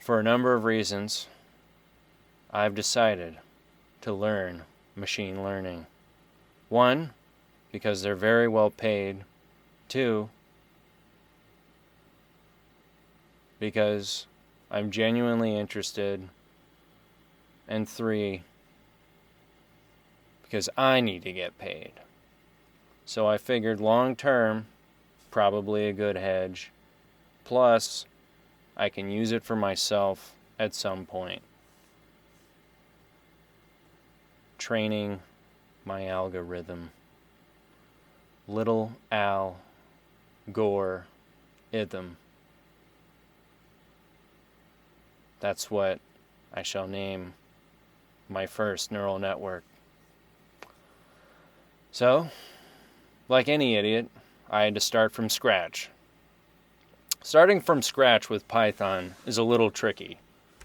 for a number of reasons, I've decided to learn machine learning. 1, because they're very well paid. 2, because I'm genuinely interested. And 3, because I need to get paid. So I figured long term, probably a good hedge. Plus, I can use it for myself at some point. Training my algorithm. Little Al Gore Itham. That's what I shall name my first neural network. So, like any idiot, I had to start from scratch. Starting from scratch with Python is a little tricky.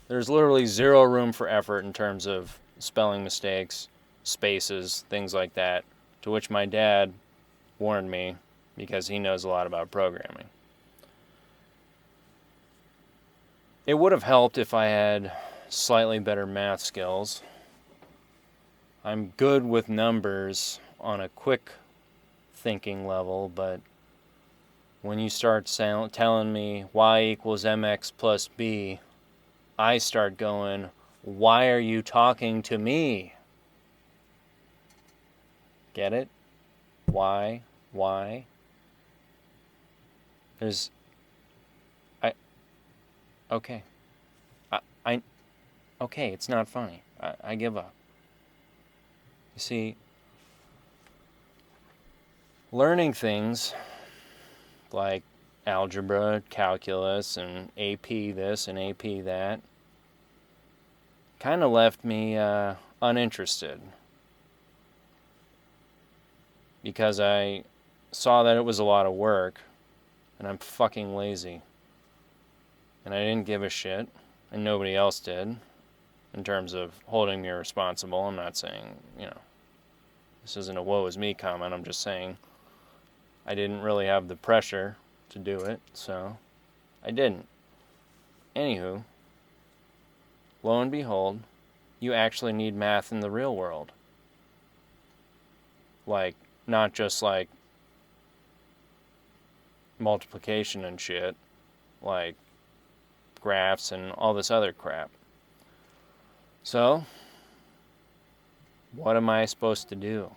There's literally zero room for effort in terms of spelling mistakes, spaces, things like that, to which my dad warned me because he knows a lot about programming. It would have helped if I had slightly better math skills. I'm good with numbers on a quick thinking level, but when you start telling me y equals mx plus b, I start going, why are you talking to me? Get it? Why? Okay. Okay, it's not funny. I give up. You see, learning things like algebra, calculus, and AP this and AP that kind of left me uninterested. Because I saw that it was a lot of work, and I'm fucking lazy. And I didn't give a shit, and nobody else did, in terms of holding me responsible. I'm not saying, this isn't a woe is me comment. I'm just saying I didn't really have the pressure to do it, so I didn't. Anywho, lo and behold, you actually need math in the real world. Like, not just like multiplication and shit, like graphs and all this other crap. So, what am I supposed to do?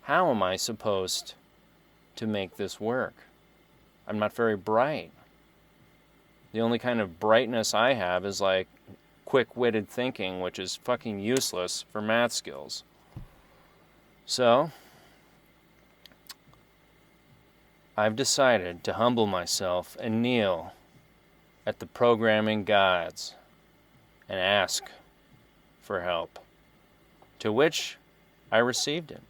How am I supposed to make this work? I'm not very bright. The only kind of brightness I have is like quick-witted thinking, which is fucking useless for math skills. So, I've decided to humble myself and kneel at the programming gods and ask for help, to which I received it.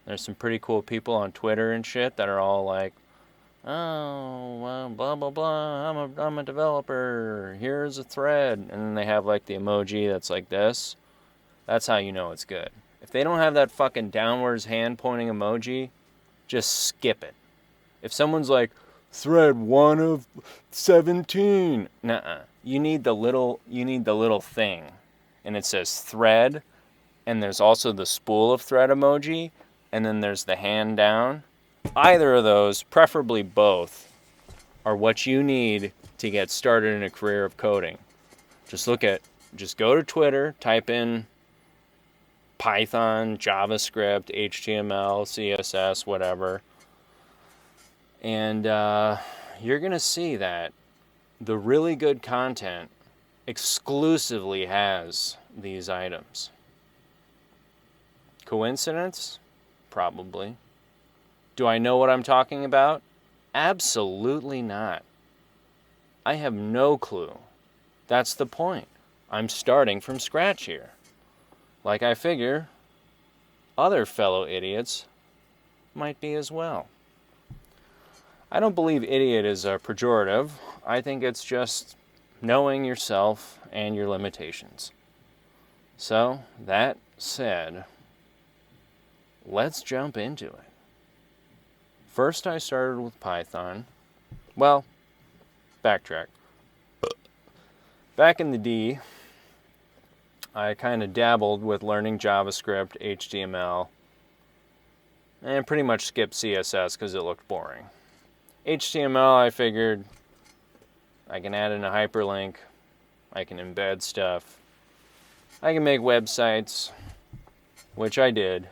There's some pretty cool people on Twitter and shit that are all like, oh, blah, blah, blah, I'm a developer, here's a thread, and then they have like the emoji that's like this. That's how you know it's good. If they don't have that fucking downwards hand pointing emoji, just skip it. If someone's like, thread 1 of 17, nuh-uh. You need the little thing, and it says thread, and there's also the spool of thread emoji, and then there's the hand down. Either of those, preferably both, are what you need to get started in a career of coding. Just go to Twitter, type in Python, JavaScript, HTML, CSS, whatever, and you're going to see that the really good content exclusively has these items. Coincidence? Probably. Do I know what I'm talking about? Absolutely not. I have no clue. That's the point. I'm starting from scratch here. Like I figure other fellow idiots might be as well. I don't believe idiot is a pejorative. I think it's just knowing yourself and your limitations. So, that said, let's jump into it. First, I started with Python. Well, backtrack. back in the D, I kind of dabbled with learning JavaScript, HTML, and pretty much skipped CSS because it looked boring. HTML, I figured I can add in a hyperlink, I can embed stuff, I can make websites, which I did.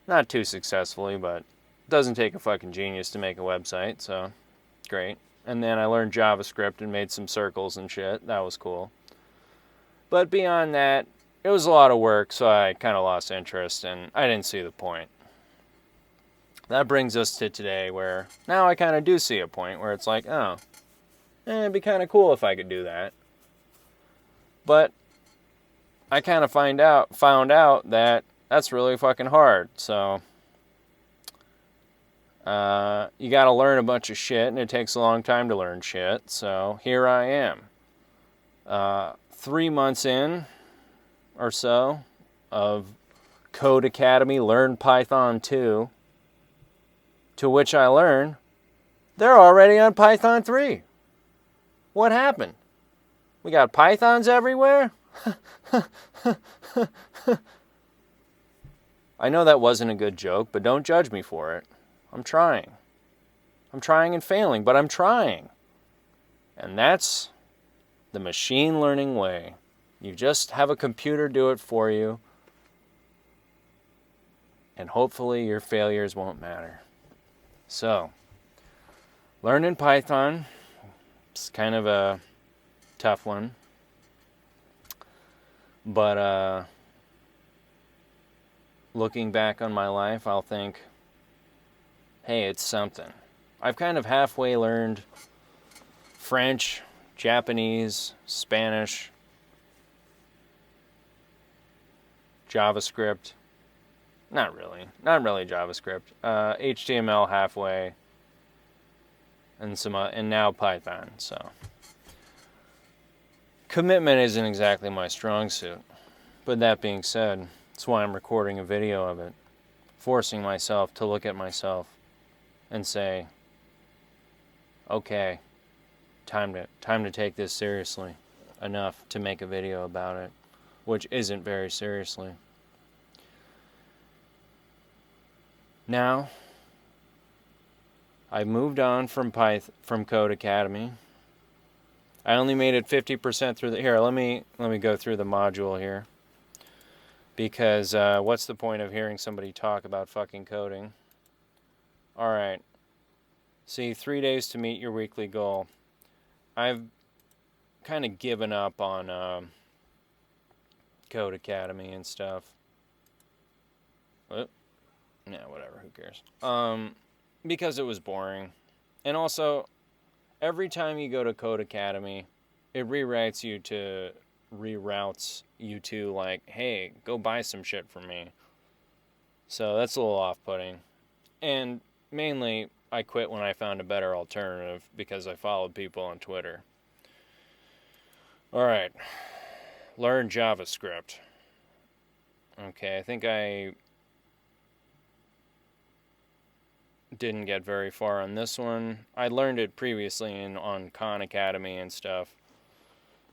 Not too successfully, but it doesn't take a fucking genius to make a website, so great. And then I learned JavaScript and made some circles and shit. That was cool. But beyond that, it was a lot of work, so I kind of lost interest and I didn't see the point. That brings us to today, where now I kind of do see a point where it's like, oh, it'd be kind of cool if I could do that. But I kind of found out that that's really fucking hard. So you got to learn a bunch of shit, and it takes a long time to learn shit. So here I am, 3 months in or so of Code Academy Learn Python 2, to which I learn they're already on Python 3. What happened? We got Pythons everywhere? I know that wasn't a good joke, but don't judge me for it. I'm trying. I'm trying and failing, but I'm trying. And that's the machine learning way. You just have a computer do it for you, and hopefully your failures won't matter. So, learning Python is kind of a tough one. But looking back on my life, I'll think, hey, it's something. I've kind of halfway learned French, Japanese, Spanish, JavaScript. Not really JavaScript. HTML halfway, and now Python. So commitment isn't exactly my strong suit. But that being said, that's why I'm recording a video of it, forcing myself to look at myself and say, okay, time to take this seriously enough to make a video about it, which isn't very seriously. Now, I moved on from Code Academy. I only made it 50% through the... Here, let me go through the module here. Because what's the point of hearing somebody talk about fucking coding? Alright. See, 3 days to meet your weekly goal. I've kind of given up on Code Academy and stuff. Yeah, whatever, who cares? Because it was boring. And also, every time you go to Code Academy, it reroutes you to like, hey, go buy some shit from me. So that's a little off-putting. And mainly, I quit when I found a better alternative because I followed people on Twitter. Alright. Learn JavaScript. Okay, I think I didn't get very far on this one. I learned it previously on Khan Academy and stuff.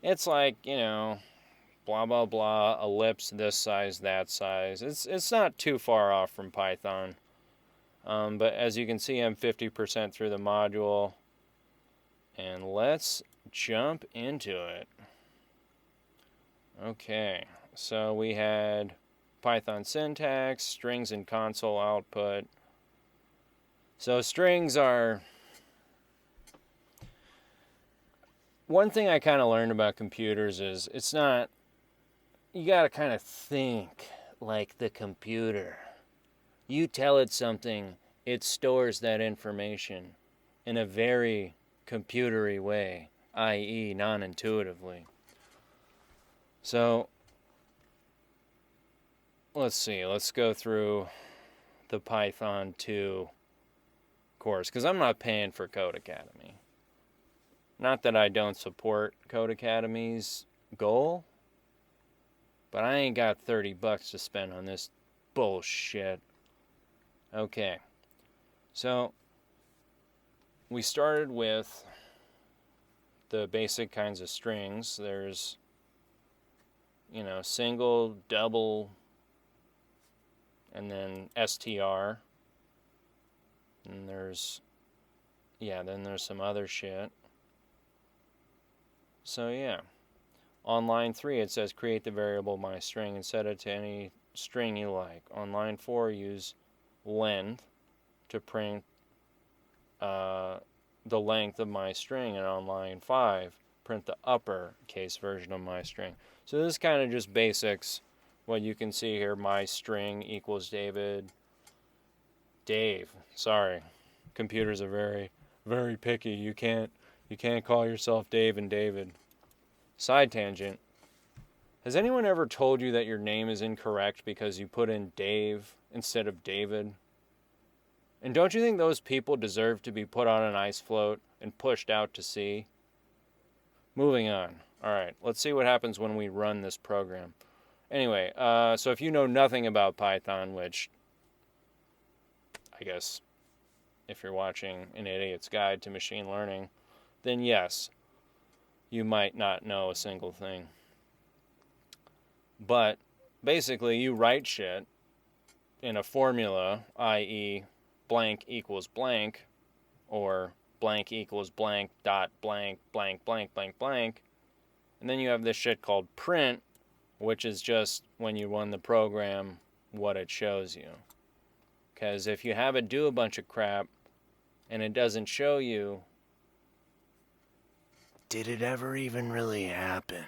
It's like, blah, blah, blah, ellipse, this size, that size. It's not too far off from Python. But as you can see, I'm 50% through the module. And let's jump into it. Okay, so we had Python syntax, strings and console output. So strings are... One thing I kind of learned about computers is it's not... You got to kind of think like the computer. You tell it something, it stores that information in a very computery way, i.e. non-intuitively. So, let's see. Let's go through the Python 2 course, because I'm not paying for Code Academy. Not that I don't support Code Academy's goal, but I ain't got $30 to spend on this bullshit. Okay, so we started with the basic kinds of strings. There's, single, double, and then STR. And then there's some other shit. So yeah. On line 3, it says create the variable myString and set it to any string you like. On line 4, use length to print the length of myString, and on line 5, print the uppercase version of myString. So this is kind of just basics. What you can see here, myString equals Dave. Sorry, computers are very, very picky. You can't call yourself Dave and David. Side tangent. Has anyone ever told you that your name is incorrect because you put in Dave instead of David? And don't you think those people deserve to be put on an ice float and pushed out to sea? Moving on. Alright, let's see what happens when we run this program. Anyway, so if you know nothing about Python, which I guess if you're watching An Idiot's Guide to Machine Learning, then yes, you might not know a single thing. But basically, you write shit in a formula, i.e., blank equals blank, or blank equals blank dot blank blank blank blank blank, and then you have this shit called print, which is just when you run the program what it shows you. Because if you have it do a bunch of crap and it doesn't show you, did it ever even really happen?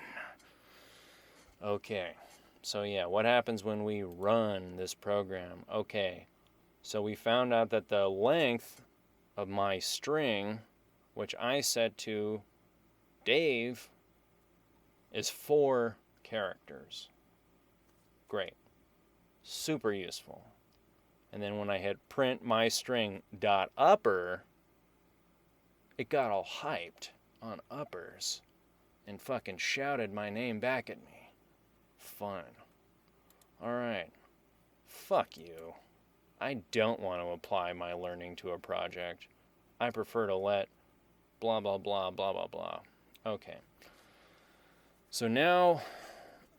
Okay, so yeah, what happens when we run this program? Okay, so we found out that the length of myString, which I set to Dave, is 4 characters. Great. Super useful. And then when I hit print myString dot upper, it got all hyped on uppers and fucking shouted my name back at me. Fun. Alright. Fuck you. I don't want to apply my learning to a project. I prefer to let blah blah blah blah blah blah. Okay. So now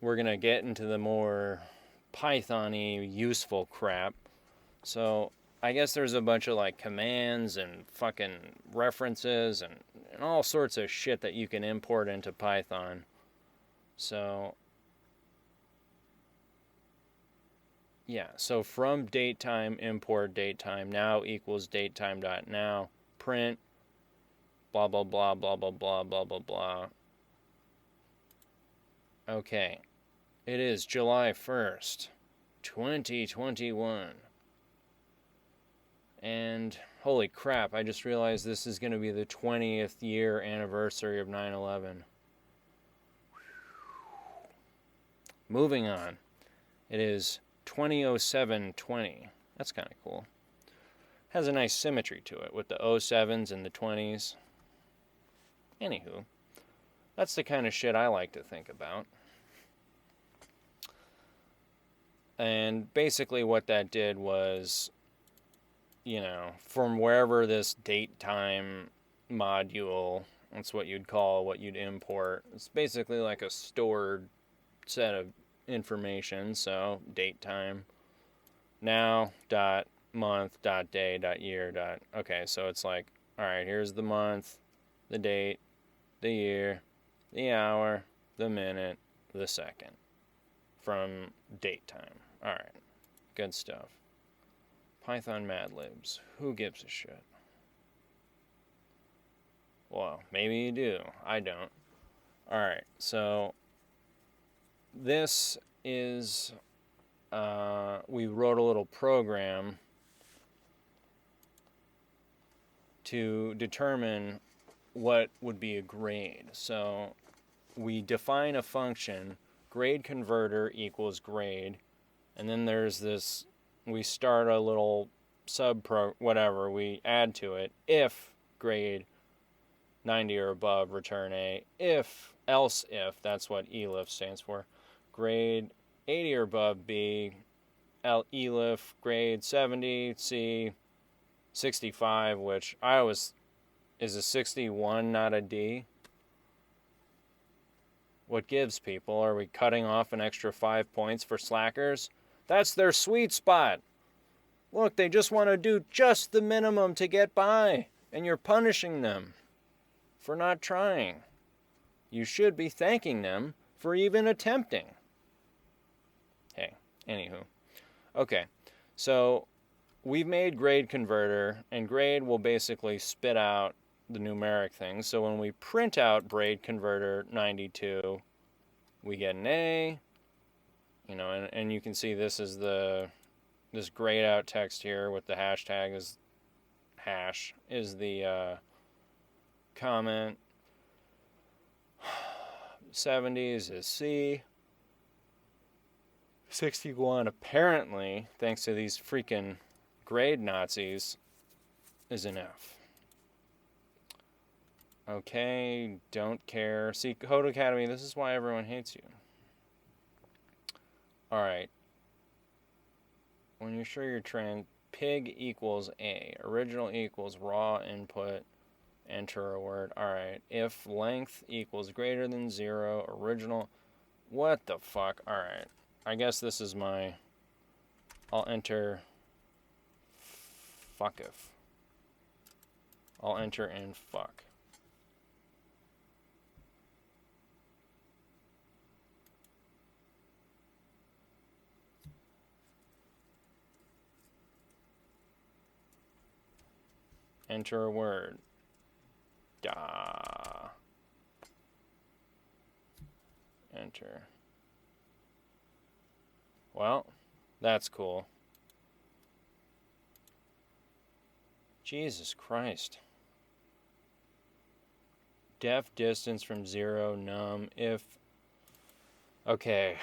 we're going to get into the more Python-y useful crap. So I guess there's a bunch of like commands and fucking references and all sorts of shit that you can import into Python. So yeah, so from datetime, import datetime, now equals datetime.now, print, blah, blah, blah, blah, blah, blah, blah, blah, blah. Okay, it is July 1st, 2021. And holy crap, I just realized this is going to be the 20th year anniversary of 9/11. Moving on, it is 2007-20. That's kind of cool. Has a nice symmetry to it with the 07s and the 20s. Anywho, that's the kind of shit I like to think about. And basically what that did was, from wherever this date time module, that's what you'd call what you'd import. It's basically like a stored set of information. So date time, now dot month dot day dot year dot. Okay, so it's like, all right, here's the month, the date, the year, the hour, the minute, the second from date time. All right, good stuff. Python Mad Libs. Who gives a shit? Well, maybe you do. I don't. All right, so this is, we wrote a little program to determine what would be a grade. So we define a function, grade converter equals grade, and then there's this, we start a little whatever, we add to it, if grade 90 or above, return A, else if, that's what ELIF stands for, grade 80 or above, B, ELIF, grade 70, C, 65, which I always, is a 61 not a D? What gives, people? Are we cutting off an extra 5 points for slackers? That's their sweet spot. Look, they just want to do just the minimum to get by, and you're punishing them for not trying. You should be thanking them for even attempting. Hey, anywho. Okay, so we've made grade converter, and grade will basically spit out the numeric things. So when we print out grade converter 92, we get an A, and you can see this is this grayed out text here with the hashtag is hash is the comment. 70s is C. 61 apparently, thanks to these freaking grade Nazis, is an F. Okay, don't care. See, Codecademy, this is why everyone hates you. Alright. When you're sure you're pig equals A. Original equals raw input. Enter a word. Alright. If length equals greater than 0. Original. What the fuck? Alright. I guess this is my... I'll enter... Fuck if. I'll enter in fuck. Enter a word. Da. Enter. Well, that's cool. Jesus Christ. Def distance from 0, num, if... Okay,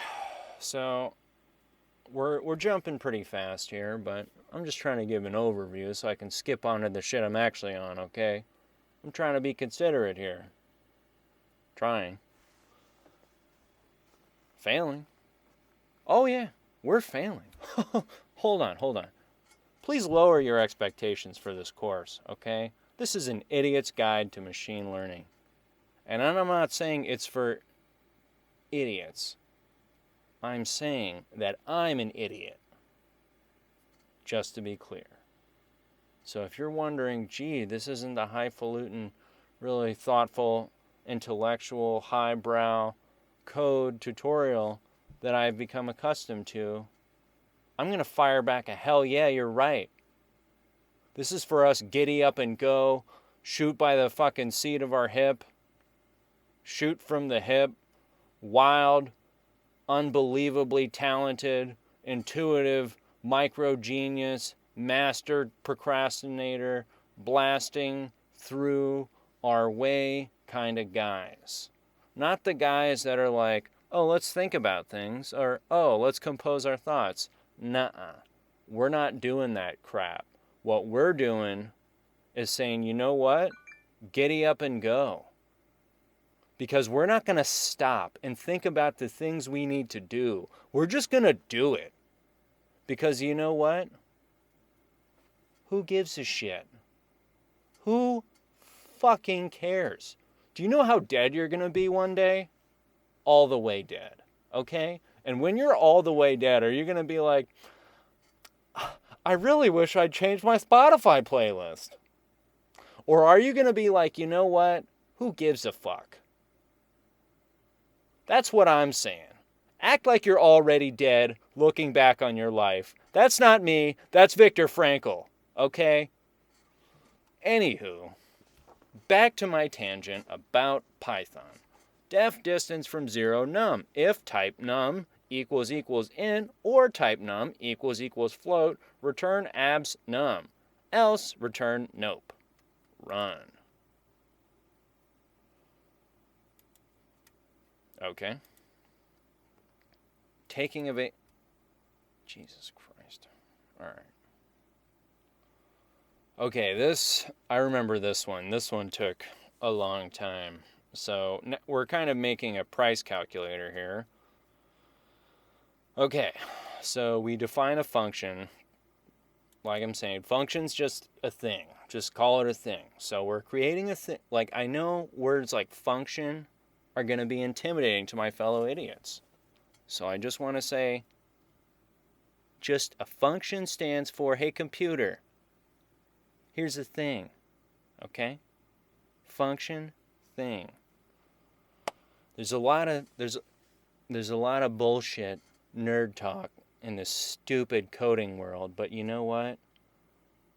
so we're jumping pretty fast here, but I'm just trying to give an overview so I can skip on to the shit I'm actually on, okay? I'm trying to be considerate here. Trying. Failing. Oh yeah, we're failing. Hold on. Please lower your expectations for this course, okay? This is an idiot's guide to machine learning. And I'm not saying it's for idiots. I'm saying that I'm an idiot. Just to be clear. So if you're wondering, gee, this isn't the highfalutin, really thoughtful, intellectual, highbrow code tutorial that I've become accustomed to, I'm going to fire back a hell yeah, you're right. This is for us giddy up and go, shoot by the fucking seat of our hip, shoot from the hip, wild, unbelievably talented, intuitive, micro genius, master procrastinator, blasting through our way kind of guys. Not the guys that are like, oh, let's think about things, or oh, let's compose our thoughts. Nuh-uh. We're not doing that crap. What we're doing is saying, you know what? Giddy up and go. Because we're not going to stop and think about the things we need to do. We're just going to do it. Because you know what? Who gives a shit? Who fucking cares? Do you know how dead you're going to be one day? All the way dead. Okay? And when you're all the way dead, are you going to be like, I really wish I'd changed my Spotify playlist? Or are you going to be like, you know what? Who gives a fuck? That's what I'm saying. Act like you're already dead, looking back on your life. That's not me. That's Viktor Frankl. Okay? Anywho, back to my tangent about Python. Def distance from 0 num. If type num equals in or type num equals float, return abs num. Else return nope. Run. Okay. Taking of a... Jesus Christ. Alright. Okay, I remember this one. This one took a long time. So we're kind of making a price calculator here. Okay, so we define a function. Like I'm saying, function's just a thing. Just call it a thing. So we're creating a thing. Like, I know words like function are going to be intimidating to my fellow idiots. So I just want to say, just a function stands for, hey computer, here's the thing, okay? Function, thing. There's a lot of bullshit, nerd talk in this stupid coding world, but you know what?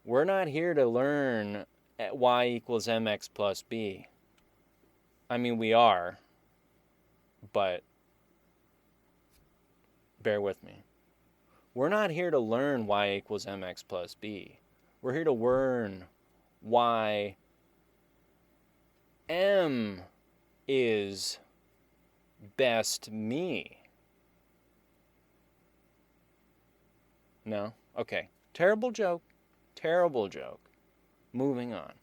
We're not here to learn at y equals mx plus b. I mean, we are, but bear with me. We're not here to learn y equals mx plus b. We're here to learn why m is best me. No? Okay. Terrible joke. Terrible joke. Moving on.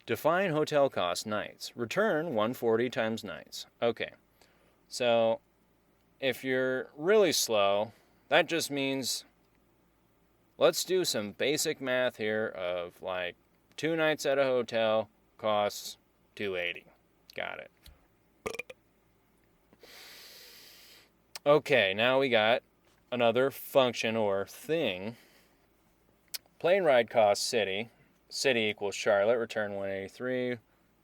Define hotel cost nights. Return 140 times nights. Okay. So, if you're really slow, that just means let's do some basic math here of like 2 nights at a hotel costs $280. Got it. Okay, now we got another function or thing. Plane ride costs city. City equals Charlotte, return 183.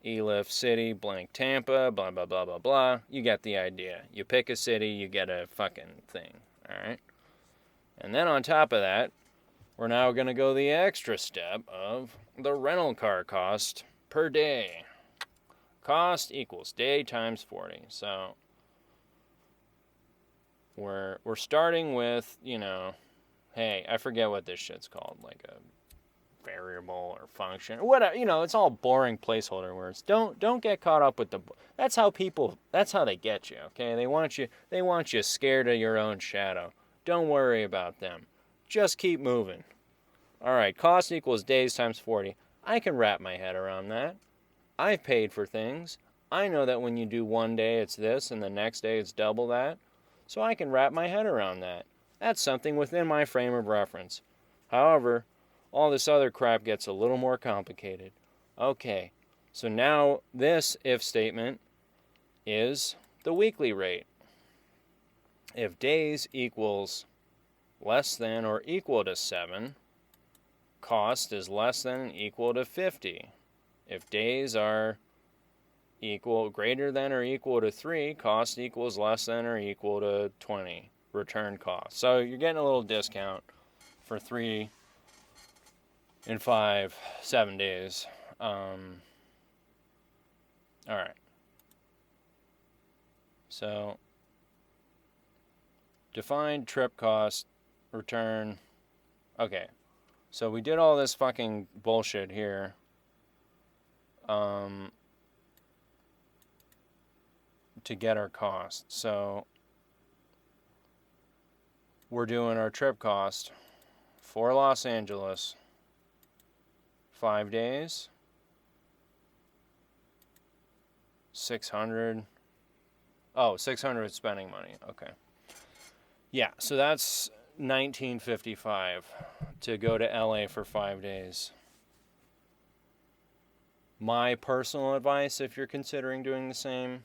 ELIF city, blank Tampa, blah, blah, blah, blah, blah. You get the idea. You pick a city, you get a fucking thing. Alright? And then on top of that, we're now going to go the extra step of the rental car cost per day. Cost equals day times 40. So we're starting with, hey, I forget what this shit's called, like a variable or function, whatever. It's all boring placeholder words. Don't get caught up with that's how they get you, okay? They want you scared of your own shadow. Don't worry about them. Just keep moving. All right, cost equals days times 40. I can wrap my head around that. I've paid for things. I know that when you do one day it's this and the next day it's double that. So I can wrap my head around that. That's something within my frame of reference. However, all this other crap gets a little more complicated. Okay, so now this if statement is the weekly rate. If days equals less than or equal to 7, cost is less than and equal to 50. If days are greater than or equal to 3, cost equals less than or equal to 20. Return cost. So you're getting a little discount for 3 and 5, 7 days. All right. So define trip cost, return. Okay. So we did all this fucking bullshit here. To get our cost. So we're doing our trip cost for Los Angeles, 5 days, 600. Oh, 600 spending money. Okay. Yeah, so that's $19.55 to go to LA for 5 days. My personal advice, if you're considering doing the same,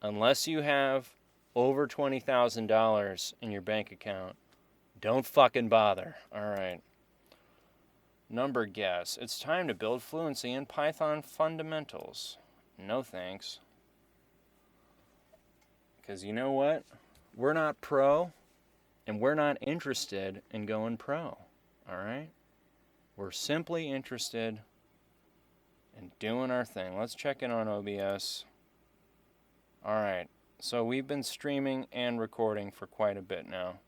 unless you have over $20,000 in your bank account, don't fucking bother. All right. Number guess. It's time to build fluency in Python fundamentals. No thanks. Because you know what? We're not pro, and we're not interested in going pro. All right? We're simply interested in doing our thing. Let's check in on OBS. All right. So we've been streaming and recording for quite a bit now.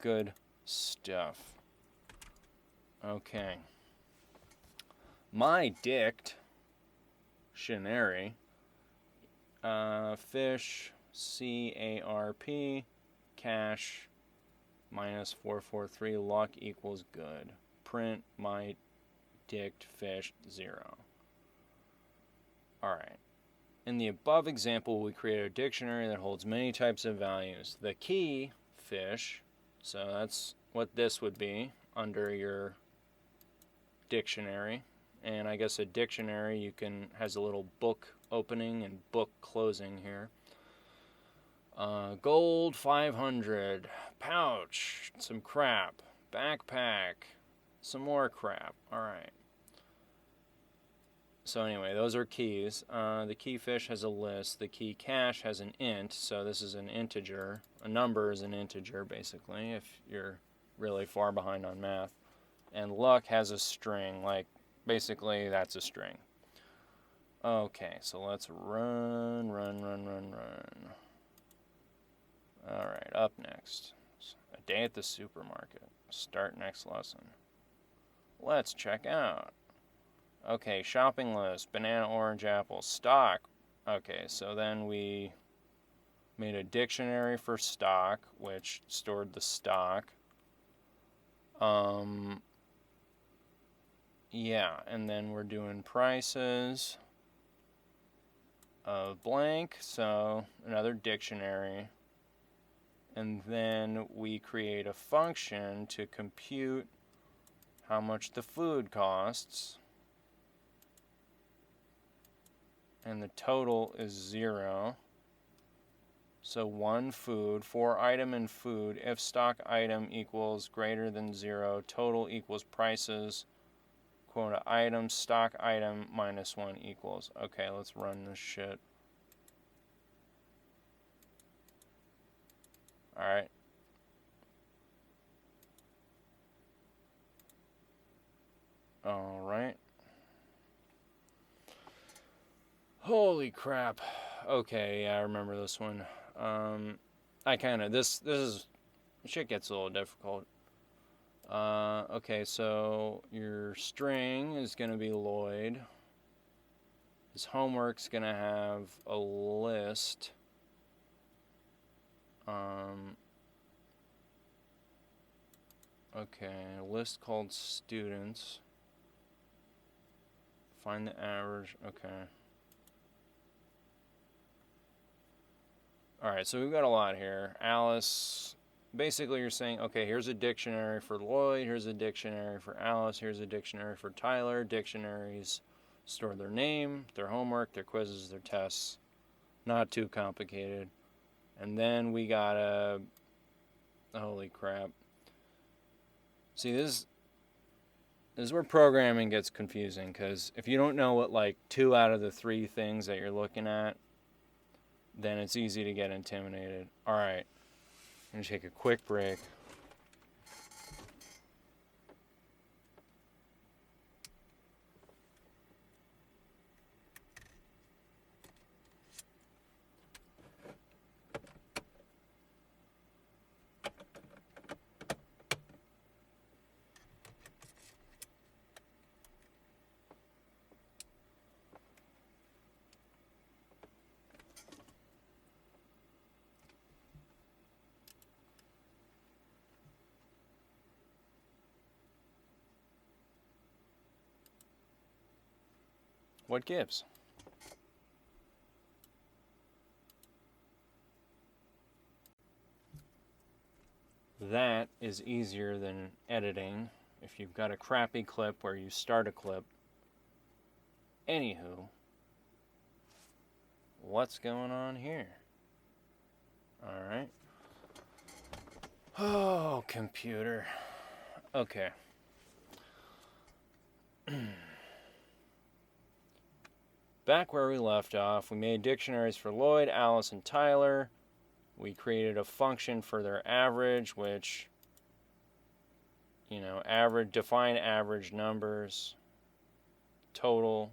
Good stuff. Okay. My dictionary, fish, CARP, cash, minus 443, luck equals good. Print my dict fish 0. All right. In the above example, we create a dictionary that holds many types of values. The key, fish, so that's what this would be under your dictionary. And I guess a dictionary has a little book opening and book closing here. Gold 500, pouch, some crap, backpack, some more crap. All right. So anyway, those are keys. The key fish has a list. The key cache has an int, so this is an integer. A number is an integer, basically, if you're really far behind on math. And luck has a string, like basically that's a string. Okay, so let's run. All right, up next. A day at the supermarket. Start next lesson. Let's check out. Okay, shopping list, banana, orange, apple, stock. Okay, so then we made a dictionary for stock, which stored the stock. Yeah, and then we're doing prices of blank, so another dictionary. And then we create a function to compute how much the food costs. And the total is 0. So one food, for item in food, if stock item equals greater than 0, total equals prices, quota item, stock item minus 1 equals. Okay, let's run this shit. Alright. Alright. Holy crap. Okay, yeah, I remember this one. Shit gets a little difficult. Okay, so your string is going to be Lloyd. His homework's going to have a list. Okay, a list called students. Find the average. Okay. Alright, so we've got a lot here. Alice, basically you're saying, okay, here's a dictionary for Lloyd, here's a dictionary for Alice, here's a dictionary for Tyler. Dictionaries store their name, their homework, their quizzes, their tests. Not too complicated. And then we got holy crap. See, this is where programming gets confusing, because if you don't know what like 2 out of the 3 things that you're looking at, then it's easy to get intimidated. Alright, I'm going to take a quick break. What gives? That is easier than editing if you've got a crappy clip where you start a clip. Anywho, what's going on here? Alright. Oh, computer. Okay. Back where we left off, we made dictionaries for Lloyd, Alice, and Tyler. We created a function for their average, which, define average numbers, total,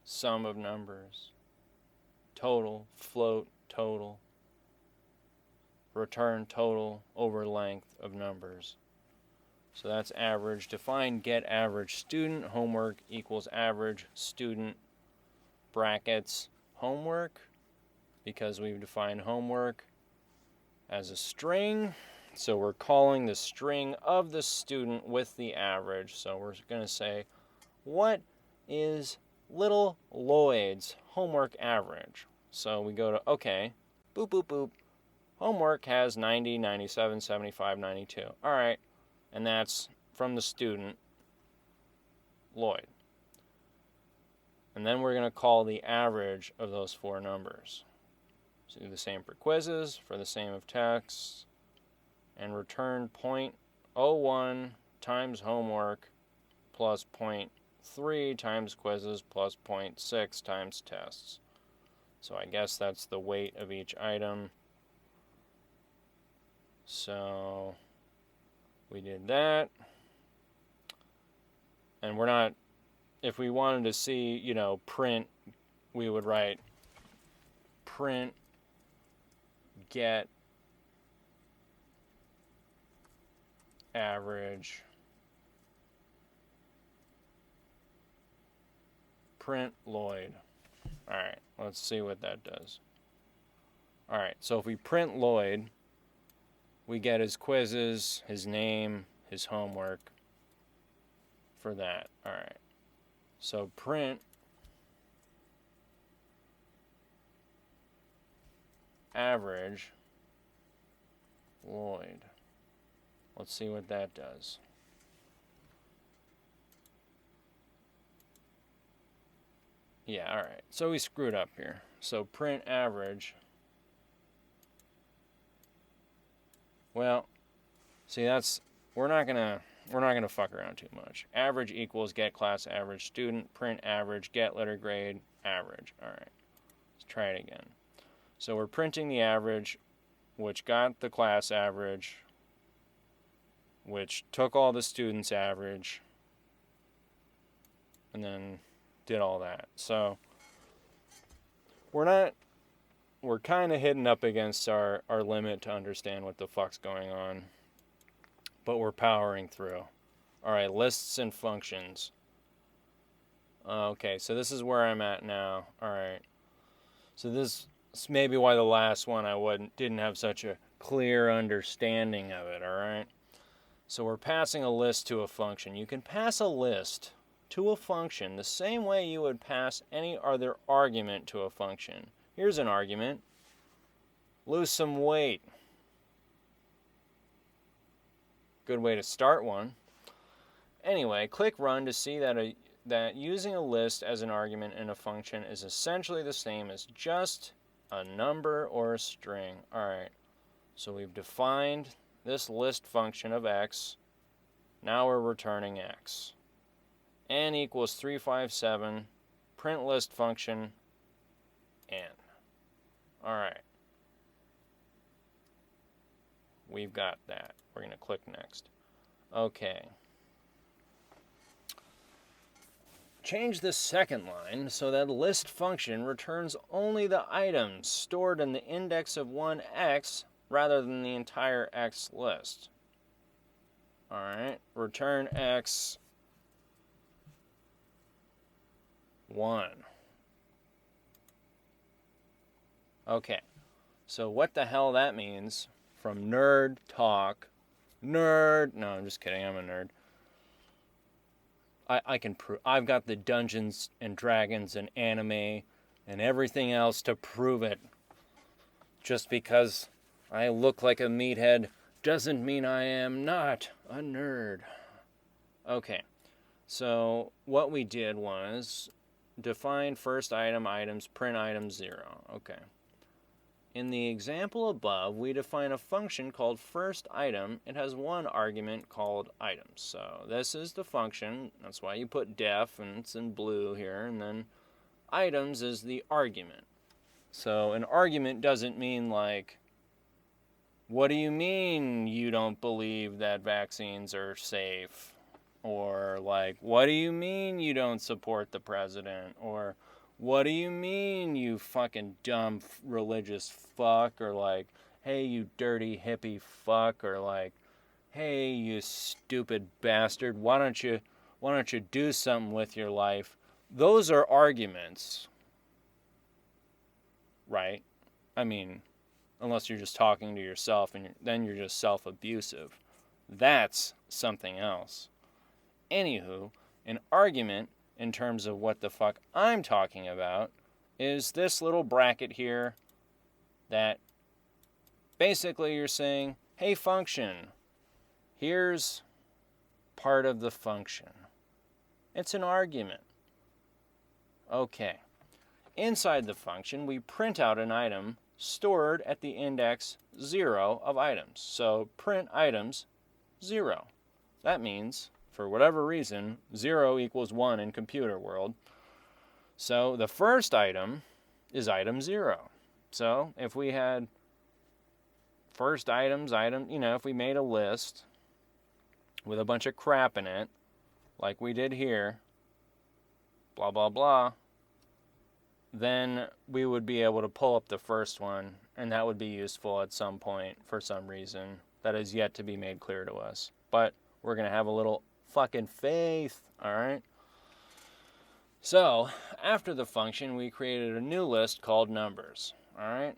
sum of numbers, total, float, total, return total over length of numbers. So that's average. Define get average student, homework equals average student, brackets, homework, because we've defined homework as a string. So we're calling the string of the student with the average. So we're going to say, what is little Lloyd's homework average? So we go to, okay, boop, boop, boop. Homework has 90, 97, 75, 92. All right, and that's from the student. Lloyd. And then we're going to call the average of those four numbers. So do the same for quizzes, for the same of texts, and return 0.01 times homework plus 0.3 times quizzes plus 0.6 times tests. So I guess that's the weight of each item. So we did that. And we're not, if we wanted to see, print, we would write print get average print Lloyd. All right, let's see what that does. All right, so if we print Lloyd, we get his quizzes, his name, his homework for that. All right, so print average Lloyd. Let's see what that does. Yeah, all right. So we screwed up here. So print average. Well, see, we're not gonna fuck around too much. Average equals get class average student, print average, get letter grade, average. All right. Let's try it again. So we're printing the average, which got the class average, which took all the students' average, and then did all that. So we're kind of hitting up against our limit to understand what the fuck's going on, but we're powering through. All right, lists and functions. Okay, so this is where I'm at now. All right, so this is maybe why the last one I didn't have such a clear understanding of it. All right, so we're passing a list to a function. You can pass a list to a function the same way you would pass any other argument to a function. Here's an argument. Lose some weight. Good way to start one. Anyway, click run to see that using a list as an argument in a function is essentially the same as just a number or a string. All right, so we've defined this list function of x. Now we're returning x. N equals 357, print list function, n. All right. We've got that. We're going to click next. Okay. Change the second line so that list function returns only the items stored in the index of 1x rather than the entire x list. All right. Return x 1. Okay, so what the hell that means from nerd talk. No, I'm just kidding, I'm a nerd. I can prove, I've got the Dungeons and Dragons and anime and everything else to prove it. Just because I look like a meathead doesn't mean I am not a nerd. Okay, so what we did was define first item items, print item 0. Okay. In the example above, we define a function called first item. It has one argument called items. So this is the function. That's why you put def, and it's in blue here. And then items is the argument. So an argument doesn't mean like, what do you mean you don't believe that vaccines are safe? Or like, what do you mean you don't support the president? Or what do you mean you fucking dumb religious fuck? Or like, hey you dirty hippie fuck? Or like, hey you stupid bastard, why don't you do something with your life? Those are arguments, right? I mean, unless you're just talking to yourself and then you're just self-abusive. That's something else. Anywho, an argument, in terms of what the fuck I'm talking about, is this little bracket here that basically you're saying, hey function, here's part of the function. It's an argument. Okay. Inside the function, we print out an item stored at the index 0 of items. So print items 0. That means, for whatever reason, 0 equals 1 in computer world. So the first item is item 0. So if we had first items, if we made a list with a bunch of crap in it, like we did here, blah, blah, blah, then we would be able to pull up the first one, and that would be useful at some point for some reason that is yet to be made clear to us. But we're going to have a little fucking faith, alright? So, after the function, we created a new list called numbers, alright?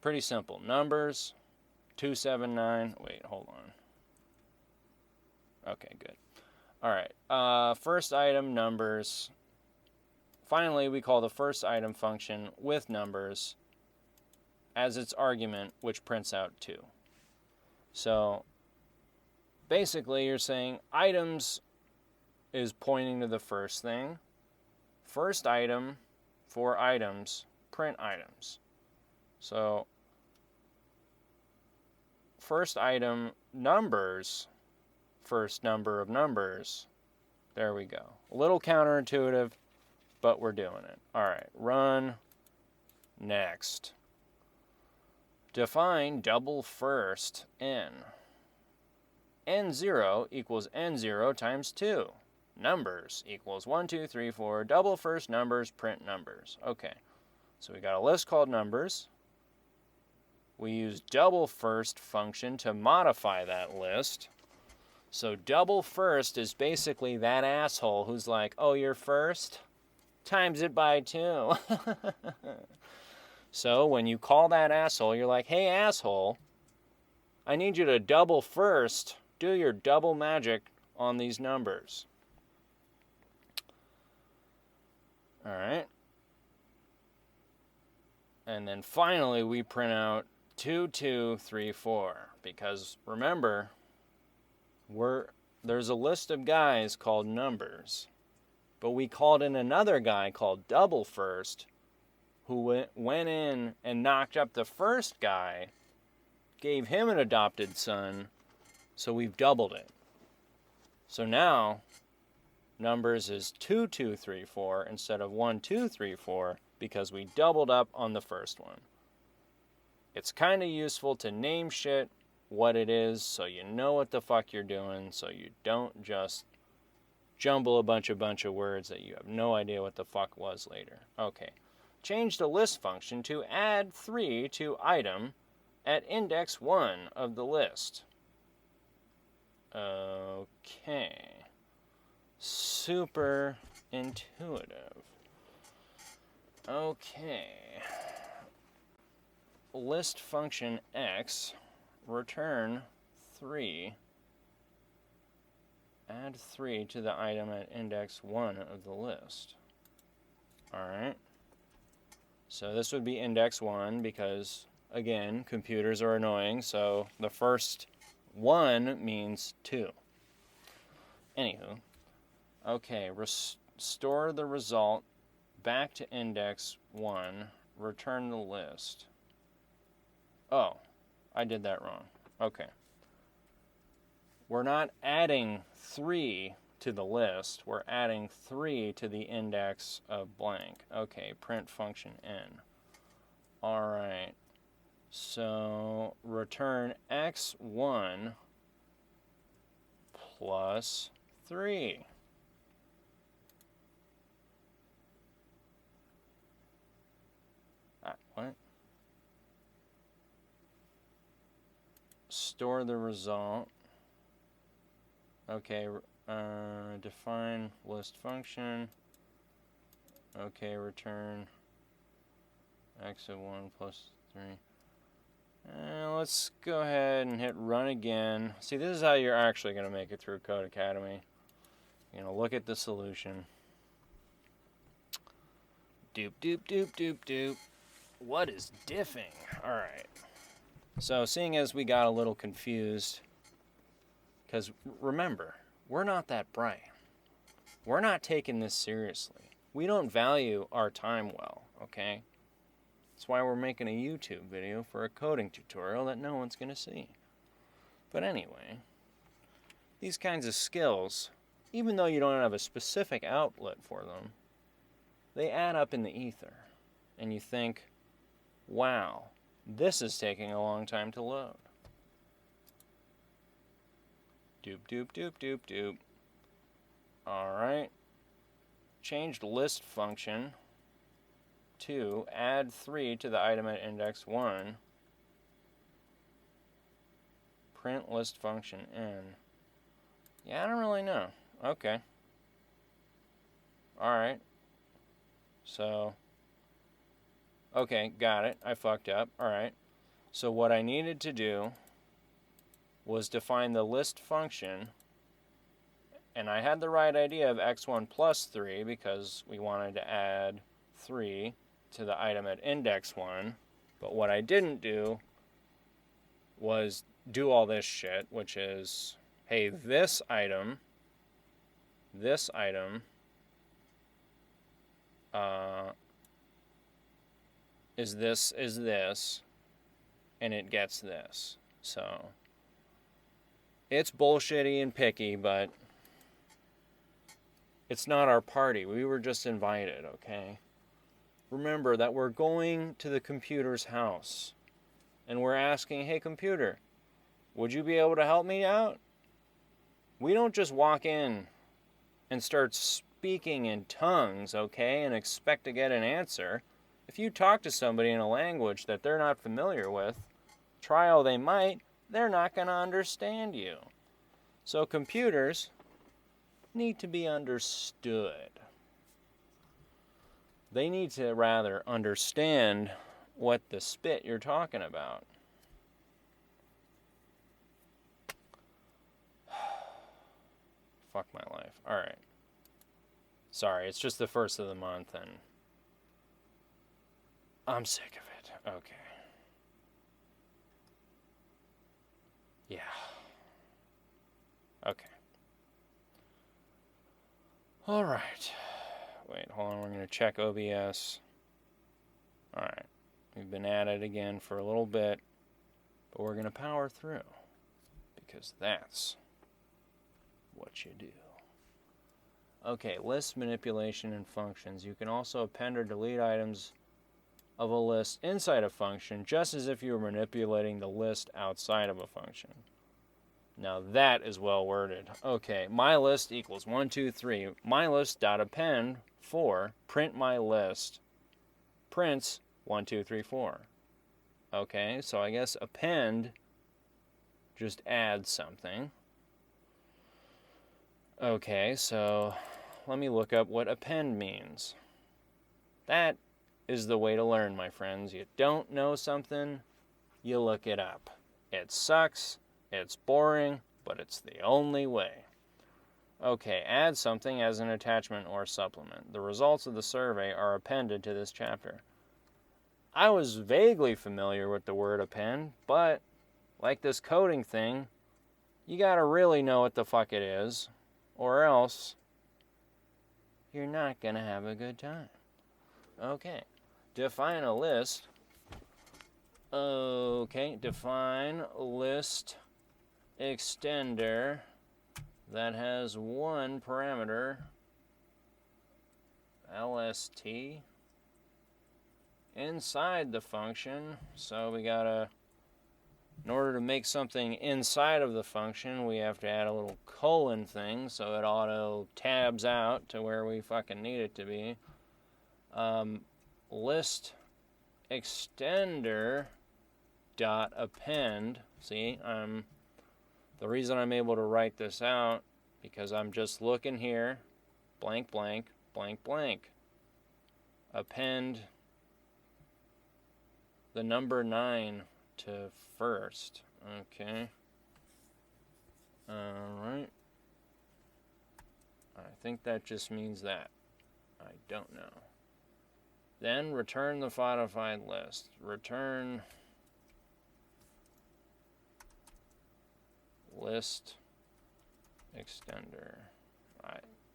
Pretty simple. Numbers, 279, wait, hold on. Okay, good. Alright, first item, numbers. Finally, we call the first item function with numbers as its argument, which prints out 2. So, basically, you're saying items is pointing to the first thing. First item for items, print items. So, first item, numbers, first number of numbers. There we go. A little counterintuitive, but we're doing it. Alright, run. Next. Define double first n. n0 equals n0 times 2. Numbers equals 1, 2, 3, 4. Double first numbers, print numbers. Okay, so we got a list called numbers. We use double first function to modify that list. So double first is basically that asshole who's like, oh, you're first? Times it by 2. So when you call that asshole, you're like, hey, asshole, I need you to double first, do your double magic on these numbers. All right. And then finally, we print out 2, 2, 3, 4. Because remember, there's a list of guys called numbers. But we called in another guy called double first, who went in and knocked up the first guy, gave him an adopted son, so we've doubled it. So now, numbers is 2, 2, 3, 4 instead of 1, 2, 3, 4 because we doubled up on the first one. It's kind of useful to name shit what it is so you know what the fuck you're doing, so you don't just jumble a bunch of words that you have no idea what the fuck was later. Okay. Change the list function to add 3 to item at index 1 of the list. Okay. Super intuitive. Okay. List function x, return 3. Add 3 to the item at index 1 of the list. Alright. So this would be index 1 because, again, computers are annoying, so the first 1 means 2. Anywho. Okay, restore the result back to index 1, return the list. Oh, I did that wrong. Okay. We're not adding 3 to the list. We're adding 3 to the index of blank. Okay, print function n. All right. So return x1 plus 3. What? Store the result. Okay, define list function. Okay, return x of 1 plus 3. Let's go ahead and hit run again. See, this is how you're actually going to make it through Codecademy. You know, look at the solution. Doop, doop, doop, doop, doop. What is diffing? Alright. So, seeing as we got a little confused, because remember, we're not that bright. we're not taking this seriously. We don't value our time well, okay? That's why we're making a YouTube video for a coding tutorial that no one's going to see. But anyway, these kinds of skills, even though you don't have a specific outlet for them, they add up in the ether. And you think, wow, this is taking a long time to load. Doop, doop, doop, doop, doop. Alright. Changed list function to add 3 to the item at index 1. Print list function in. Yeah, I don't really know. Okay. Alright. So, okay, got it. I fucked up. Alright. So what I needed to do was define the list function, and I had the right idea of x1 plus 3 because we wanted to add 3 to the item at index 1, but what I didn't do was do all this shit, which is, hey, this item is this, and it gets this. So it's bullshitty and picky, but it's not our party. We were just invited, okay? Remember that we're going to the computer's house, and we're asking, hey, computer, would you be able to help me out? We don't just walk in and start speaking in tongues, okay, and expect to get an answer. If you talk to somebody in a language that they're not familiar with, try all they might, they're not going to understand you. So computers need to be understood. They need to rather understand what the spit you're talking about. Fuck my life. Alright. Sorry, it's just the first of the month and I'm sick of it. Okay. Yeah. Okay. Alright. Wait, hold on. We're going to check OBS. Alright. We've been at it again for a little bit, but we're going to power through because that's what you do. Okay, list manipulation and functions. You can also append or delete items of a list inside a function, just as if you were manipulating the list outside of a function. Now that is well worded. Okay, my list equals 1, 2, 3. My list dot append 4. Print my list. Prints 1, 2, 3, 4. Okay, so I guess append just adds something. Okay, so let me look up what append means. That is the way to learn, my friends. You don't know something, you look it up. It sucks, it's boring, but it's the only way. Okay, add something as an attachment or supplement. The results of the survey are appended to this chapter. I was vaguely familiar with the word append, but like this coding thing, you gotta really know what the fuck it is, or else you're not gonna have a good time. Okay, define a list. Okay, define list extender that has one parameter, LST, inside the function. So we gotta, in order to make something inside of the function, we have to add a little colon thing so it auto tabs out to where we fucking need it to be. List extender dot append. See, the reason I'm able to write this out because I'm just looking here, blank, blank, blank, blank. Append the number 9 to first. Okay. Alright. I think that just means that. I don't know. Then return the modified list. Return list extender.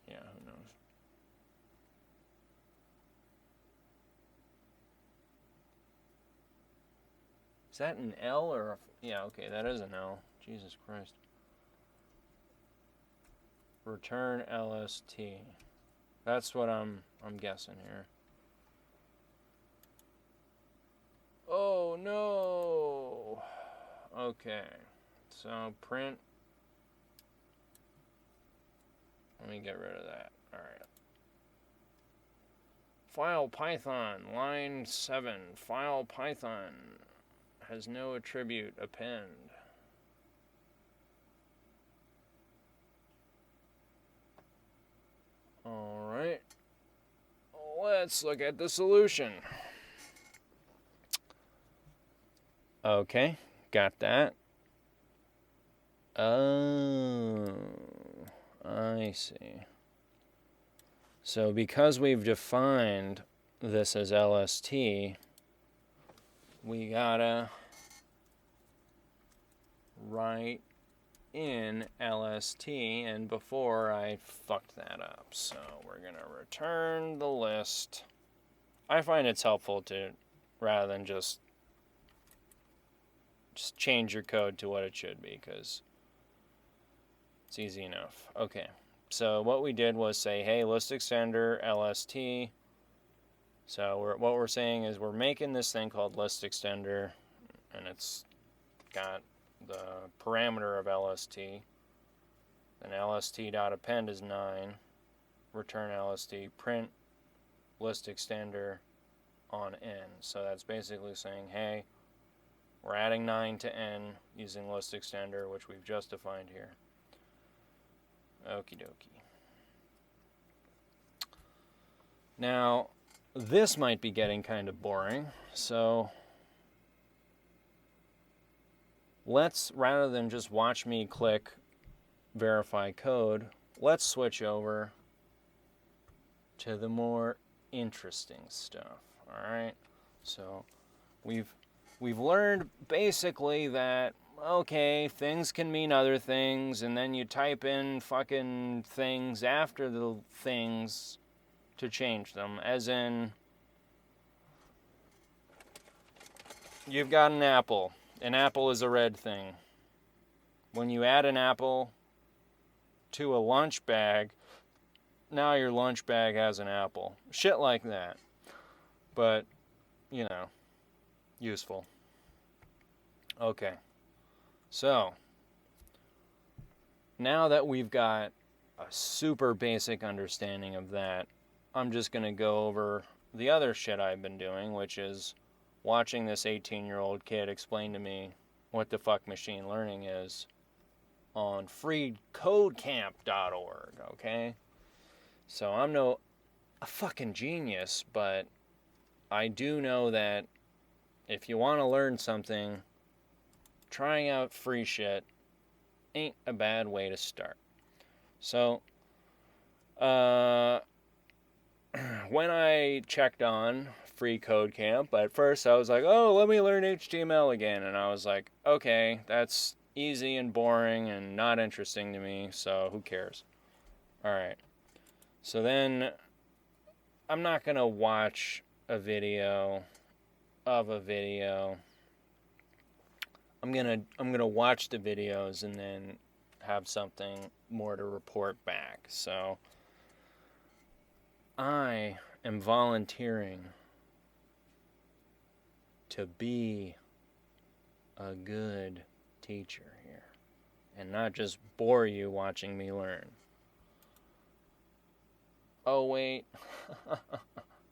Yeah, who knows? Is that an L or a... Yeah, okay, that is an L. Jesus Christ. Return LST. That's what I'm guessing here. Oh no. Okay. So print. Let me get rid of that. All right. File Python, line 7. File Python has no attribute append. All right. Let's look at the solution. Okay, got that. Oh, I see. So because we've defined this as LST, we gotta write in LST, and before I fucked that up. So we're gonna return the list. I find it's helpful to, rather than just change your code to what it should be, because it's easy enough. Okay, so what we did was say, hey, list extender LST. So what we're saying is we're making this thing called list extender, and it's got the parameter of LST. Then LST.append is 9. Return LST, print list extender on n. So that's basically saying, hey, we're adding 9 to n using list extender, which we've just defined here. Okie dokie. Now, this might be getting kind of boring, so let's, rather than just watch me click verify code, let's switch over to the more interesting stuff. All right, so we've learned basically that, okay, things can mean other things, and then you type in fucking things after the things to change them, as in, you've got an apple. An apple is a red thing. When you add an apple to a lunch bag, now your lunch bag has an apple. Shit like that. But, you know, useful. Okay. So, now that we've got a super basic understanding of that, I'm just going to go over the other shit I've been doing, which is watching this 18-year-old kid explain to me what the fuck machine learning is on freecodecamp.org, okay? So I'm no a fucking genius, but I do know that if you want to learn something, trying out free shit ain't a bad way to start. So, when I checked on Free Code Camp, at first I was like, oh, let me learn HTML again. And I was like, okay, that's easy and boring and not interesting to me, so who cares? Alright. So then, I'm not going to watch a video of a video. I'm gonna watch the videos and then have something more to report back. So I am volunteering to be a good teacher here and not just bore you watching me learn. Oh wait,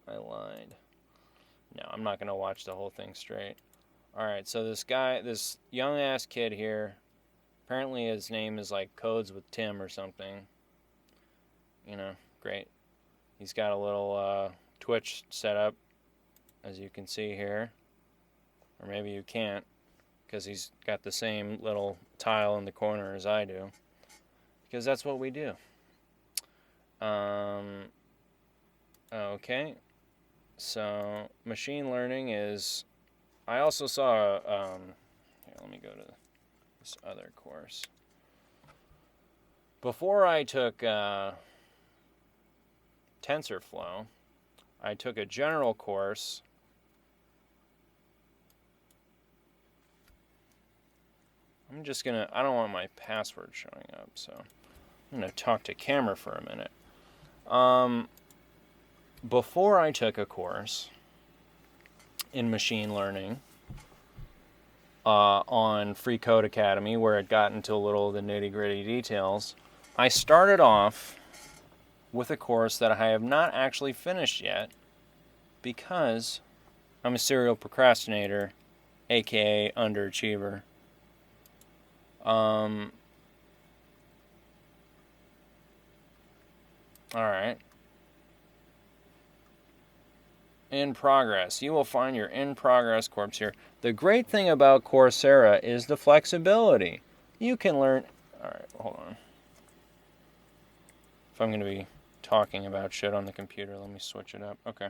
I lied. No, I'm not gonna watch the whole thing straight. Alright, so this young ass kid here, apparently his name is like Codes with Tim or something. You know, great. He's got a little Twitch set up, as you can see here. Or maybe you can't, because he's got the same little tile in the corner as I do. Because that's what we do. Okay. So, machine learning is... I also saw, here, let me go to this other course. Before I took TensorFlow. I took a general course I don't want my password showing up, so I'm going to talk to camera for a minute. Before I took a course in machine learning on Free Code Academy, where it got into a little of the nitty-gritty details, I started off with a course that I have not actually finished yet because I'm a serial procrastinator, aka underachiever. Alright. In progress. You will find your in progress course here. The great thing about Coursera is the flexibility. You can learn... Alright, hold on. If I'm going to be talking about shit on the computer, let me switch it up. Okay.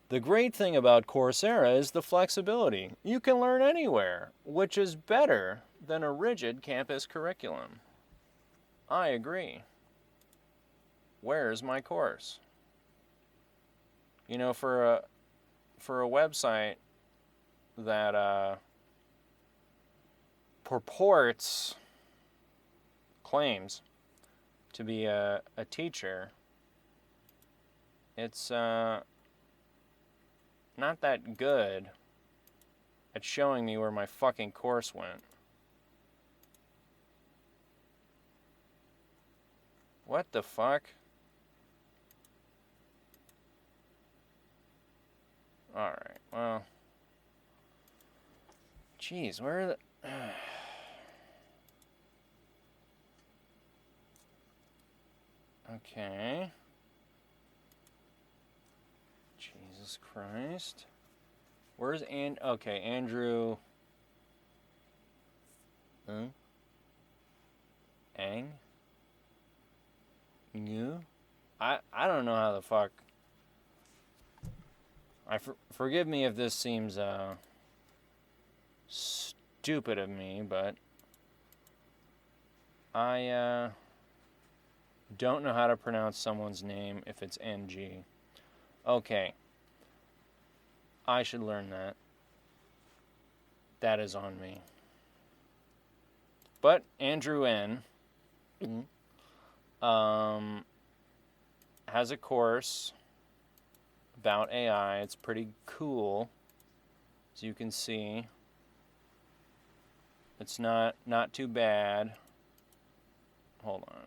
The great thing about Coursera is the flexibility. You can learn anywhere, which is better than a rigid campus curriculum. I agree. Where's my course? You know, for a website that claims to be a teacher, it's not that good at showing me where my fucking course went. What the fuck? Alright, well. Jeez, where are the... Okay. Jesus Christ. Where's okay, Andrew... Ang? You? I don't know how the fuck... forgive me if this seems stupid of me, but I don't know how to pronounce someone's name if it's NG. Okay. I should learn that. That is on me. But Andrew N. Has a course about AI. It's pretty cool, as you can see. It's not too bad. Hold on.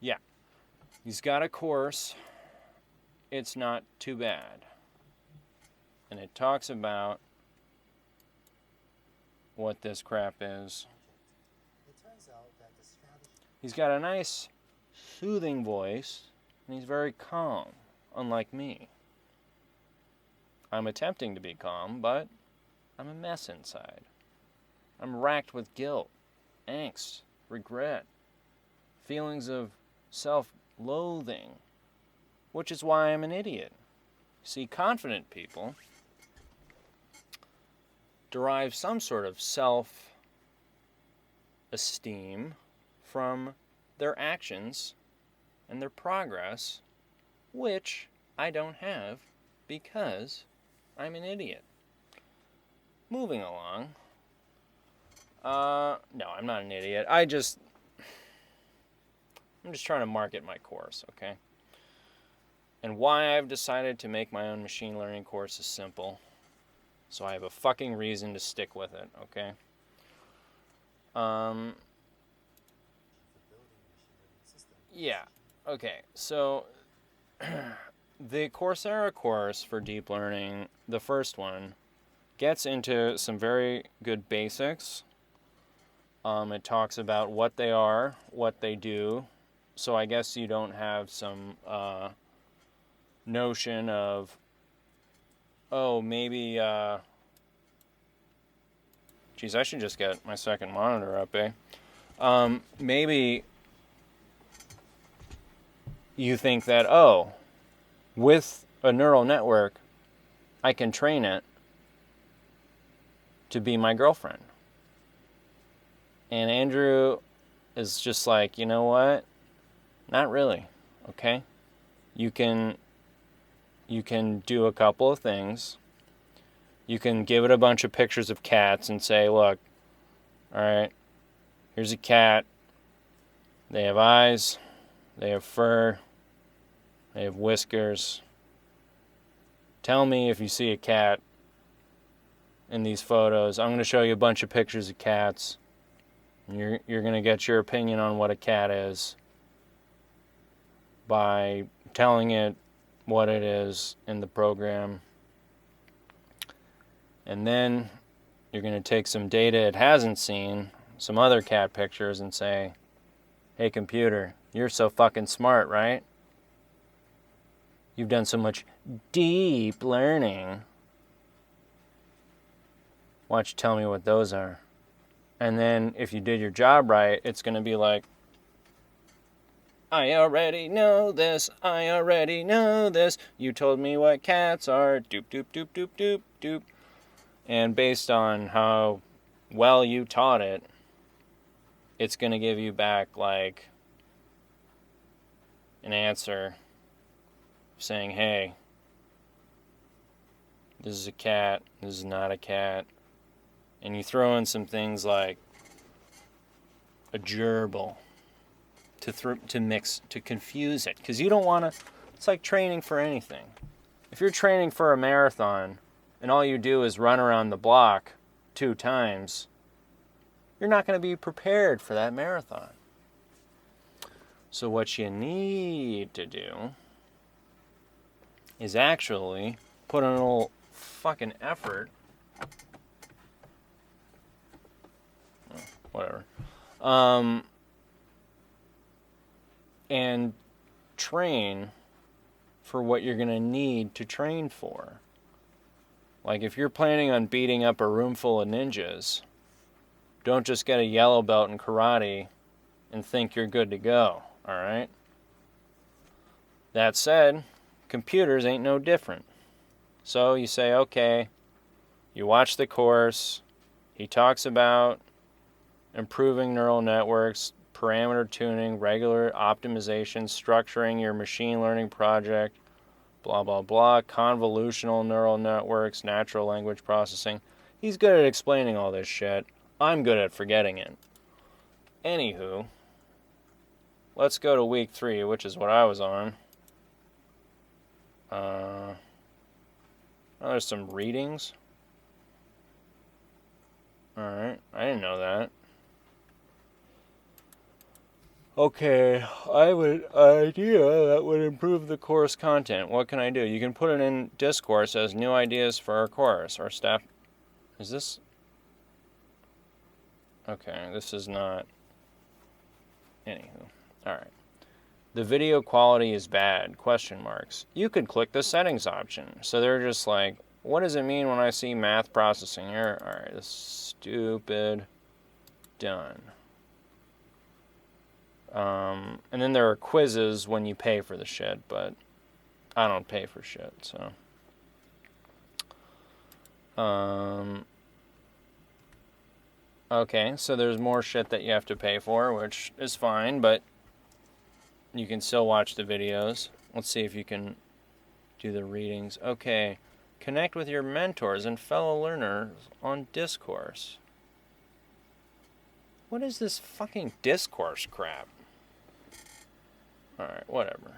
Yeah, he's got a course. It's not too bad, and it talks about what this crap is. He's got a nice, soothing voice, and he's very calm, unlike me. I'm attempting to be calm, but I'm a mess inside. I'm racked with guilt, angst, regret, feelings of self-loathing, which is why I'm an idiot. See, confident people derive some sort of self-esteem from their actions and their progress, which I don't have because I'm an idiot. Moving along. No, I'm not an idiot. I'm just trying to market my course, okay? And why I've decided to make my own machine learning course is simple. So I have a fucking reason to stick with it, okay? Yeah, okay. So the Coursera course for deep learning, the first one, gets into some very good basics. It talks about what they are, what they do. So I guess you don't have some notion of, oh, maybe, geez, I should just get my second monitor up, eh? Maybe you think that, oh, with a neural network, I can train it to be my girlfriend. And Andrew is just like, you know what? Not really, okay? You can do a couple of things. You can give it a bunch of pictures of cats and say, look, all right, here's a cat. They have eyes, they have fur, they have whiskers. Tell me if you see a cat in these photos. I'm going to show you a bunch of pictures of cats. And you're going to get your opinion on what a cat is by telling it what it is in the program. And then you're going to take some data it hasn't seen, some other cat pictures, and say, hey computer, you're so fucking smart, right? You've done so much deep learning. Why don't you tell me what those are? And then if you did your job right, it's going to be like, I already know this, I already know this. You told me what cats are, doop, doop, doop, doop, doop, doop. And based on how well you taught it, it's going to give you back like an answer saying, hey, this is a cat, this is not a cat. And you throw in some things like a gerbil to mix, to confuse it. Because you don't want to, it's like training for anything. If you're training for a marathon and all you do is run around the block 2 times, you're not going to be prepared for that marathon. So what you need to do is actually put in a little fucking effort. Whatever. And train for what you're going to need to train for. Like if you're planning on beating up a room full of ninjas, don't just get a yellow belt in karate and think you're good to go, all right? That said, computers ain't no different. So you say, okay, you watch the course, he talks about improving neural networks, parameter tuning, regular optimization, structuring your machine learning project, blah, blah, blah, convolutional neural networks, natural language processing. He's good at explaining all this shit. I'm good at forgetting it. Anywho, let's go to week 3, which is what I was on. There's some readings. Alright, I didn't know that. Okay, I have an idea that would improve the course content. What can I do? You can put it in Discourse as new ideas for our course. Our staff... Is this... Okay, this is not... Anywho. Alright. The video quality is bad, question marks. You could click the settings option. So they're just like, what does it mean when I see math processing error? Alright, this is stupid. Done. And then there are quizzes when you pay for the shit, but I don't pay for shit, so. Okay, so there's more shit that you have to pay for, which is fine, but you can still watch the videos. Let's see if you can do the readings. Okay, connect with your mentors and fellow learners on Discourse. What is this fucking Discourse crap? Alright, whatever.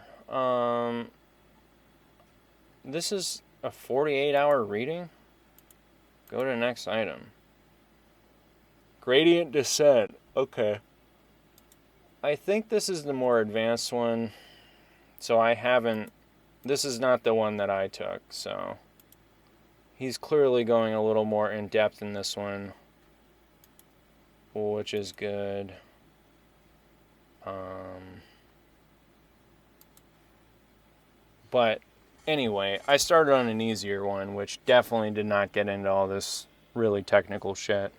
This is a 48-hour reading? Go to the next item. Gradient descent. Okay. I think this is the more advanced one. So I haven't... This is not the one that I took, so... He's clearly going a little more in-depth in this one, which is good. But anyway, I started on an easier one, which definitely did not get into all this really technical shit.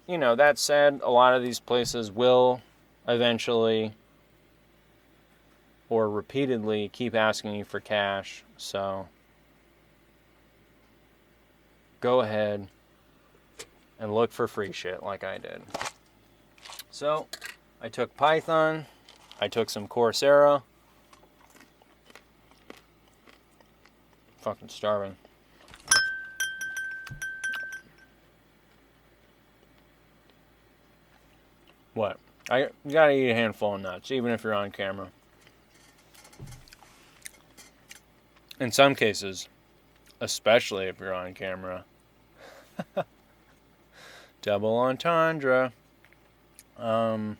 You know, that said, a lot of these places will eventually or repeatedly keep asking you for cash. So go ahead, and look for free shit like I did. So, I took Python, I took some Coursera. Fucking starving. What? You gotta eat a handful of nuts, even if you're on camera. In some cases, especially if you're on camera. Double entendre. So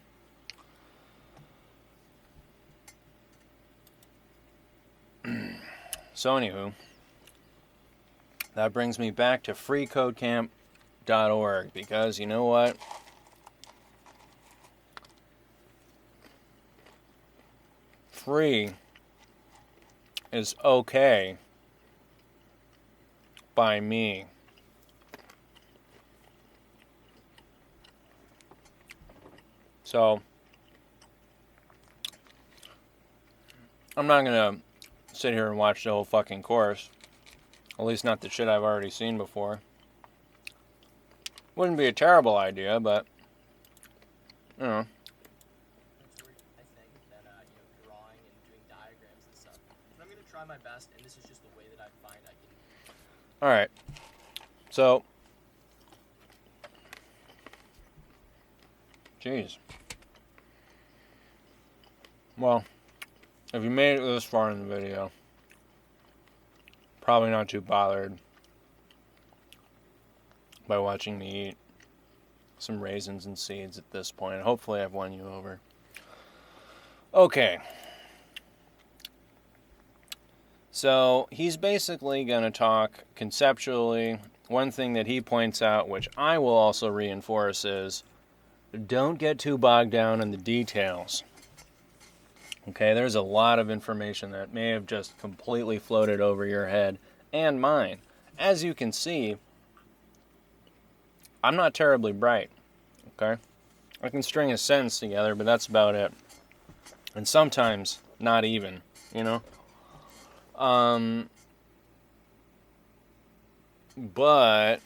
anywho, that brings me back to freecodecamp.org, because you know what? Free is okay by me. So, I'm not gonna sit here and watch the whole fucking course. At least not the shit I've already seen before. Wouldn't be a terrible idea, but, you know. Drawing and doing diagrams and stuff. But I'm going to try my best, and this is just the way that I find I can. Alright. So, jeez. Well, if you made it this far in the video, probably not too bothered by watching me eat some raisins and seeds at this point. Hopefully I've won you over. Okay. So he's basically going to talk conceptually. One thing that he points out, which I will also reinforce, is don't get too bogged down in the details. Okay, there's a lot of information that may have just completely floated over your head and mine. As you can see, I'm not terribly bright. Okay? I can string a sentence together, but that's about it. And sometimes not even, you know? But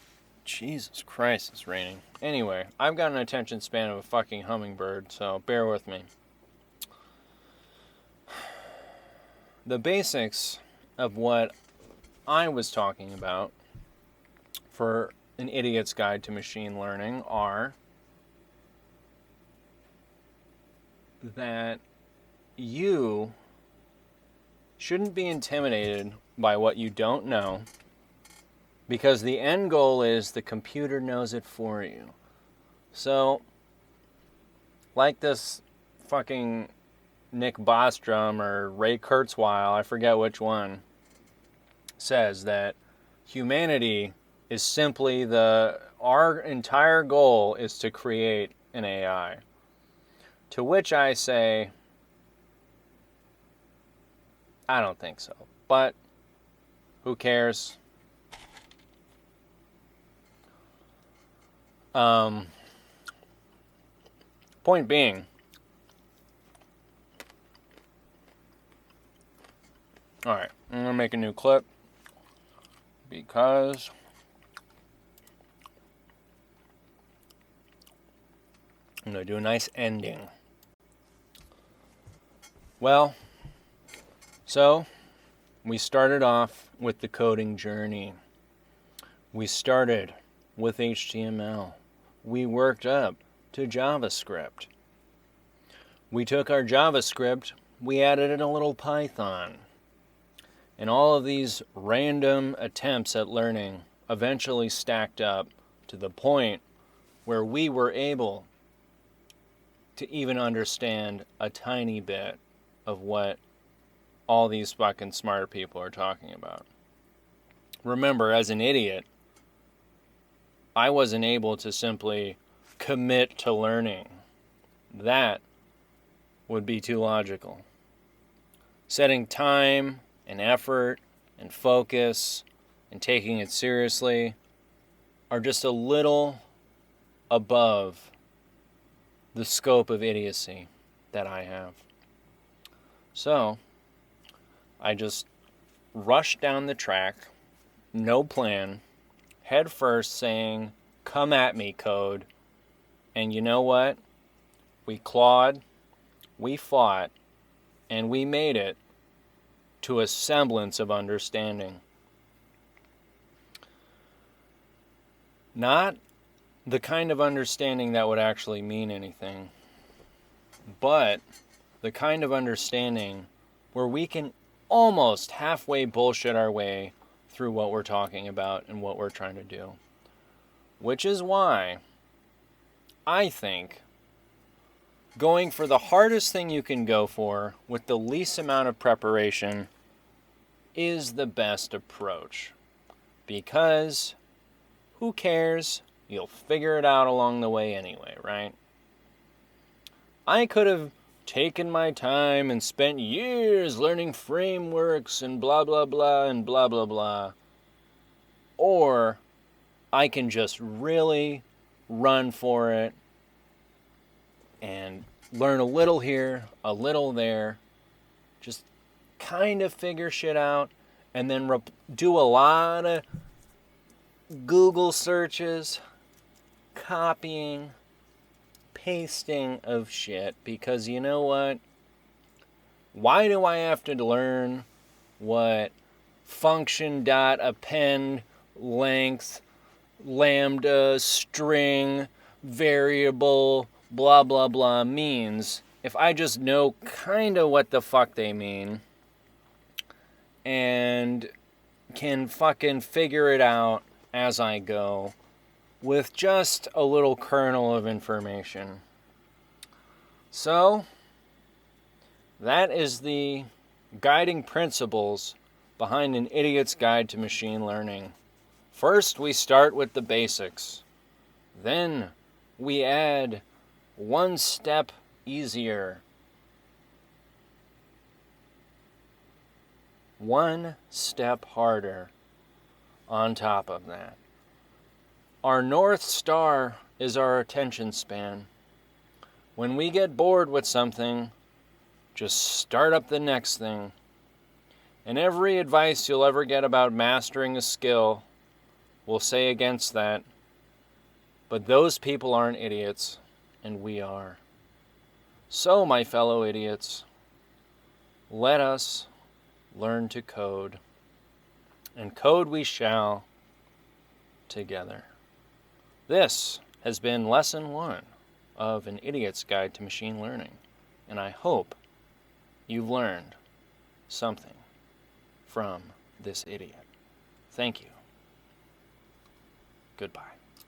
Jesus Christ, it's raining. Anyway, I've got an attention span of a fucking hummingbird, so bear with me. The basics of what I was talking about for An Idiot's Guide to Machine Learning are that you shouldn't be intimidated by what you don't know, because the end goal is the computer knows it for you. So, like this fucking Nick Bostrom or Ray Kurzweil, I forget which one, says that humanity is simply our entire goal is to create an AI. To which I say, I don't think so. But who cares? Point being, alright, I'm going to make a new clip because I'm going to do a nice ending. Well, so we started off with the coding journey. We started with HTML. We worked up to JavaScript. We took our JavaScript, we added in a little Python. And all of these random attempts at learning eventually stacked up to the point where we were able to even understand a tiny bit of what all these fucking smart people are talking about. Remember, as an idiot, I wasn't able to simply commit to learning. That would be too logical. Setting time and effort and focus and taking it seriously are just a little above the scope of idiocy that I have. So, I just rushed down the track, no plan, head first saying come at me, code. And you know what? We clawed, we fought, and we made it to a semblance of understanding. Not the kind of understanding that would actually mean anything, but the kind of understanding where we can almost halfway bullshit our way through what we're talking about and what we're trying to do. Which is why I think going for the hardest thing you can go for with the least amount of preparation is the best approach. Because who cares? You'll figure it out along the way anyway, right? I could have taken my time and spent years learning frameworks and blah blah blah and blah blah blah. Or I can just really run for it and learn a little here, a little there, just kind of figure shit out, and then do a lot of Google searches, copying, pasting of shit, because you know what? Why do I have to learn what function.append length, lambda, string, variable, blah blah blah means if I just know kind of what the fuck they mean and can fucking figure it out as I go with just a little kernel of information? So, that is the guiding principles behind An Idiot's Guide to Machine Learning. First, we start with the basics. Then, we add one step easier. One step harder on top of that. Our North Star is our attention span. When we get bored with something, just start up the next thing. And every advice you'll ever get about mastering a skill will say against that. But those people aren't idiots, and we are. So, my fellow idiots, let us learn to code. And code we shall together. This has been Lesson 1 of An Idiot's Guide to Machine Learning, and I hope you've learned something from this idiot. Thank you. Goodbye.